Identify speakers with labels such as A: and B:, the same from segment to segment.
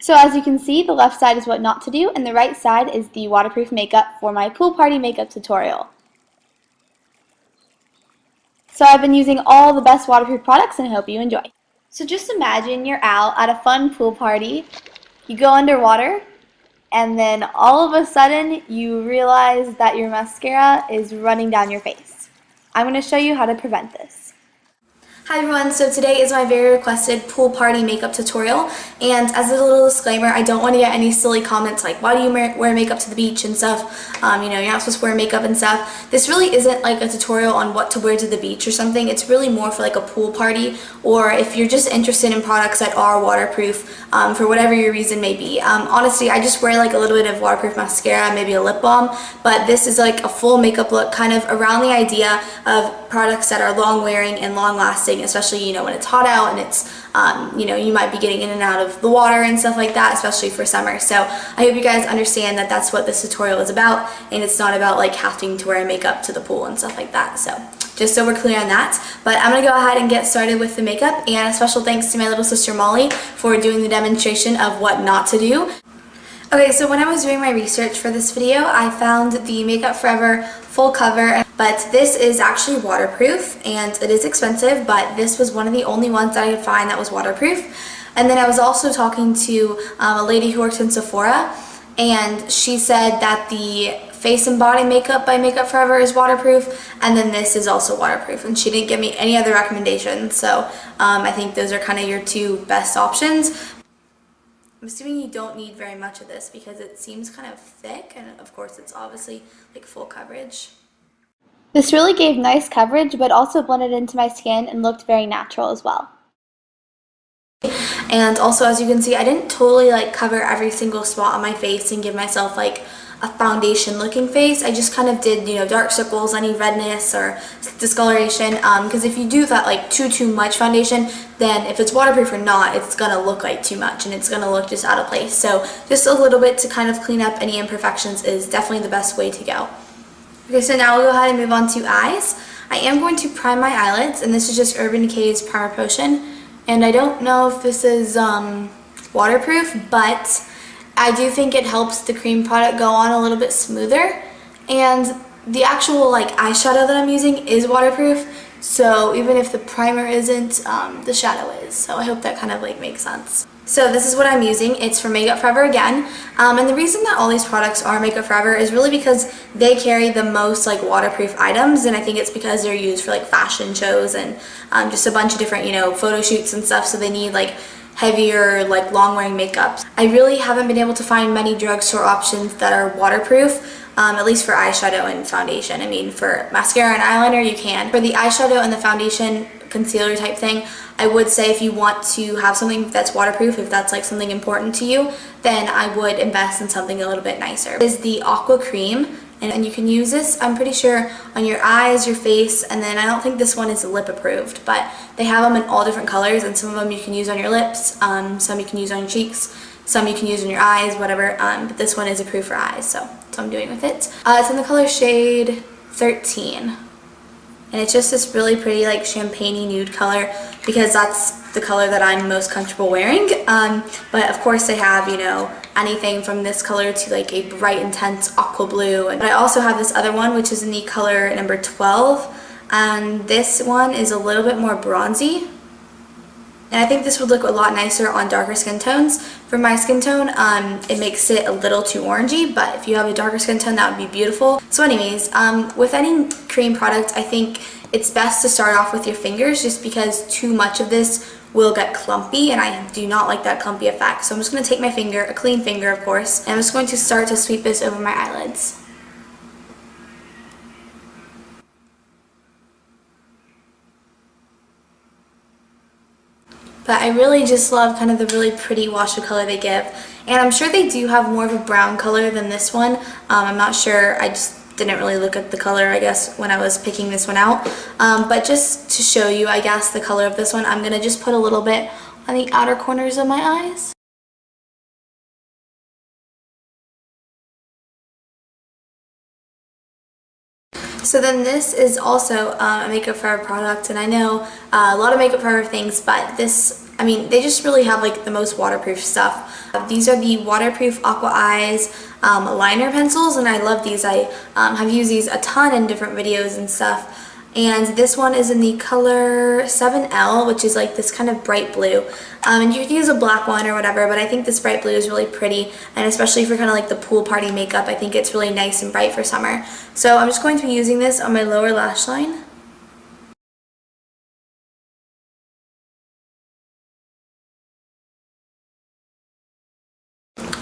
A: So as you can see, the left side is what not to do, and the right side is the waterproof makeup for my pool party makeup tutorial. So I've been using all the best waterproof products and I hope you enjoy. So just imagine you're out at a fun pool party, you go underwater, and then all of a sudden you realize that your mascara is running down your face. I'm going to show you how to prevent this. Hi everyone, so today is my very requested pool party makeup tutorial, and as a little disclaimer, I don't want to get any silly comments like, why do you wear makeup to the beach and stuff, you're not supposed to wear makeup and stuff. This really isn't like a tutorial on what to wear to the beach or something. It's really more for like a pool party, or if you're just interested in products that are waterproof for whatever your reason may be. Honestly, I just wear like a little bit of waterproof mascara, maybe a lip balm, but this is like a full makeup look kind of around the idea of products that are long wearing and long lasting, especially when it's hot out and it's you might be getting in and out of the water and stuff like that, especially for summer. So I hope you guys understand that that's what this tutorial is about, and it's not about like having to wear makeup to the pool and stuff like that. So just so we're clear on that. But I'm gonna go ahead and get started with the makeup, and a special thanks to my little sister Molly for doing the demonstration of what not to do. Okay, so when I was doing my research for this video, I found the Makeup Forever full cover, but this is actually waterproof, and it is expensive, but this was one of the only ones that I could find that was waterproof. And then I was also talking to a lady who works in Sephora, and she said that the face and body makeup by Makeup Forever is waterproof, and then this is also waterproof, and she didn't give me any other recommendations, so I think those are kind of your two best options. I'm assuming you don't need very much of this because it seems kind of thick, and of course it's obviously like full coverage. This really gave nice coverage, but also blended into my skin and looked very natural as well. And also, as you can see, I didn't totally like cover every single spot on my face and give myself like a foundation looking face. I just kind of did, dark circles, any redness or discoloration, because if you do that like too much foundation, then if it's waterproof or not, it's gonna look like too much and it's gonna look just out of place. So just a little bit to kind of clean up any imperfections is definitely the best way to go. Okay, so now we'll go ahead and move on to eyes. I am going to prime my eyelids, and this is just Urban Decay's Primer Potion, and I don't know if this is waterproof, but I do think it helps the cream product go on a little bit smoother, and the actual like eyeshadow that I'm using is waterproof, so even if the primer isn't, the shadow is. So I hope that kind of like makes sense. So this is what I'm using. It's from Makeup Forever again, and the reason that all these products are Makeup Forever is really because they carry the most like waterproof items, and I think it's because they're used for like fashion shows and just a bunch of different photo shoots and stuff, so they need like heavier, like long-wearing makeup. I really haven't been able to find many drugstore options that are waterproof, at least for eyeshadow and foundation. I mean, for mascara and eyeliner, you can. For the eyeshadow and the foundation concealer type thing, I would say if you want to have something that's waterproof, if that's like something important to you, then I would invest in something a little bit nicer. This is the Aqua Cream, and you can use this, I'm pretty sure, on your eyes, your face, and then I don't think this one is lip approved, but they have them in all different colors, and some of them you can use on your lips, some you can use on your cheeks, some you can use on your eyes, whatever, but this one is approved for eyes, so that's what I'm doing with it. It's in the color shade 13, and it's just this really pretty like champagne-y nude color because that's the color that I'm most comfortable wearing, but of course they have, anything from this color to like a bright intense aqua blue. But I also have this other one which is in the color number 12, and this one is a little bit more bronzy, and I think this would look a lot nicer on darker skin tones. For my skin tone, it makes it a little too orangey, but if you have a darker skin tone, that would be beautiful. So anyways, with any cream product, I think it's best to start off with your fingers just because too much of this will get clumpy, and I do not like that clumpy effect. So I'm just going to take my finger, a clean finger of course, and I'm just going to start to sweep this over my eyelids. But I really just love kind of the really pretty wash of color they give, and I'm sure they do have more of a brown color than this one. I'm not sure, I just didn't really look at the color, I guess, when I was picking this one out. But just to show you, I guess, the color of this one, I'm going to just put a little bit on the outer corners of my eyes. So then this is also a Makeup Forever product, and I know a lot of Makeup Forever things, but this I mean, they just really have like the most waterproof stuff. These are the Waterproof Aqua Eyes liner pencils, and I love these. I have used these a ton in different videos and stuff. And this one is in the color 7L, which is like this kind of bright blue. And you could use a black one or whatever, but I think this bright blue is really pretty, and especially for kind of like the pool party makeup, I think it's really nice and bright for summer. So I'm just going to be using this on my lower lash line.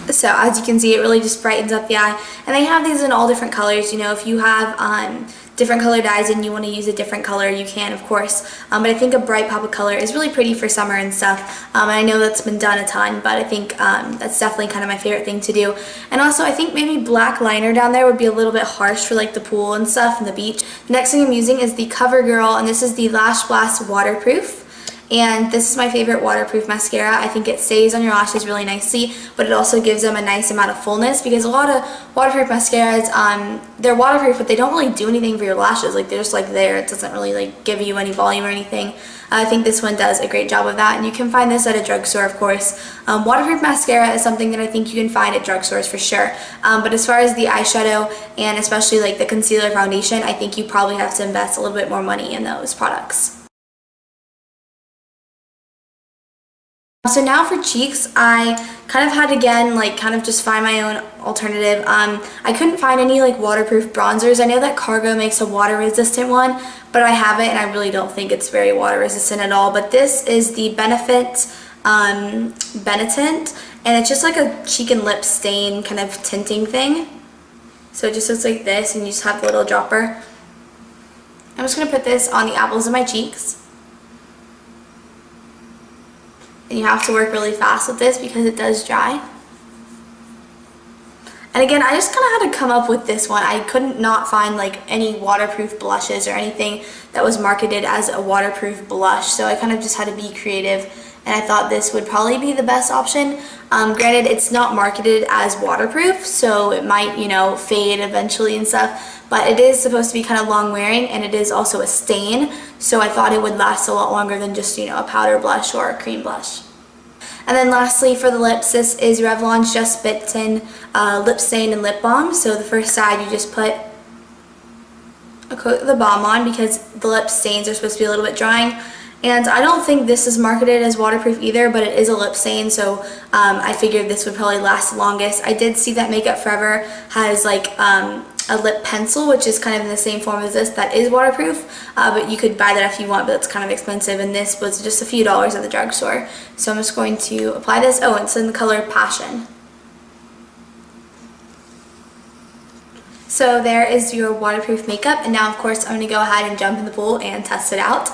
A: So as you can see, it really just brightens up the eye. And they have these in all different colors. You know, if you have different colored eyes and you want to use a different color, you can, of course. But I think a bright pop of color is really pretty for summer and stuff. And I know that's been done a ton, but I think that's definitely kind of my favorite thing to do. And also, I think maybe black liner down there would be a little bit harsh for like the pool and stuff and the beach. The next thing I'm using is the CoverGirl, and this is the Lash Blast Waterproof. And this is my favorite waterproof mascara. I think it stays on your lashes really nicely, but it also gives them a nice amount of fullness, because a lot of waterproof mascaras, they're waterproof, but they don't really do anything for your lashes. Like, they're just like there. It doesn't really like give you any volume or anything. I think this one does a great job of that, and you can find this at a drugstore, of course. Waterproof mascara is something that I think you can find at drugstores for sure. But as far as the eyeshadow and especially like the concealer foundation, I think you probably have to invest a little bit more money in those products. So now for cheeks, I kind of had to again like kind of just find my own alternative. I couldn't find any like waterproof bronzers. I know that Cargo makes a water resistant one, but I haven't, and I really don't think it's very water resistant at all. But this is the Benefit Benetint, and it's just like a cheek and lip stain kind of tinting thing. So it just looks like this, and you just have the little dropper. I'm just going to put this on the apples of my cheeks. And you have to work really fast with this because it does dry. And again, I just kind of had to come up with this one. I couldn't not find like any waterproof blushes or anything that was marketed as a waterproof blush. So I kind of just had to be creative, and I thought this would probably be the best option. Granted, it's not marketed as waterproof, so it might, you know, fade eventually and stuff. But it is supposed to be kind of long wearing, and it is also a stain, so I thought it would last a lot longer than just, you know, a powder blush or a cream blush. And then lastly for the lips, this is Revlon's Just Bitten Lip Stain and Lip Balm. So the first side you just put a coat of the balm on, because the lip stains are supposed to be a little bit drying. And I don't think this is marketed as waterproof either, but it is a lip stain, so I figured this would probably last the longest. I did see that Makeup Forever has like a lip pencil, which is kind of in the same form as this, that is waterproof, but you could buy that if you want, but it's kind of expensive, and this was just a few dollars at the drugstore. So I'm just going to apply this. Oh, it's in the color Passion. So there is your waterproof makeup, and now of course I'm going to go ahead and jump in the pool and test it out.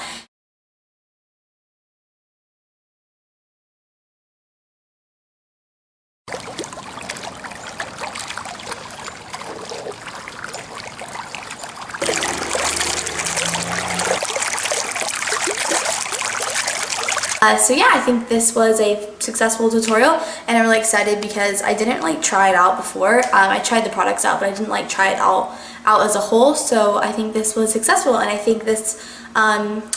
A: So yeah, I think this was a successful tutorial, and I'm really excited because I didn't like try it out before. I tried the products out, but I didn't like try it all out as a whole. So I think this was successful, and I think this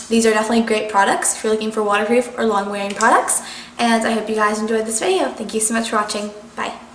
A: these are definitely great products if you're looking for waterproof or long wearing products. And I hope you guys enjoyed this video. Thank you so much for watching. Bye.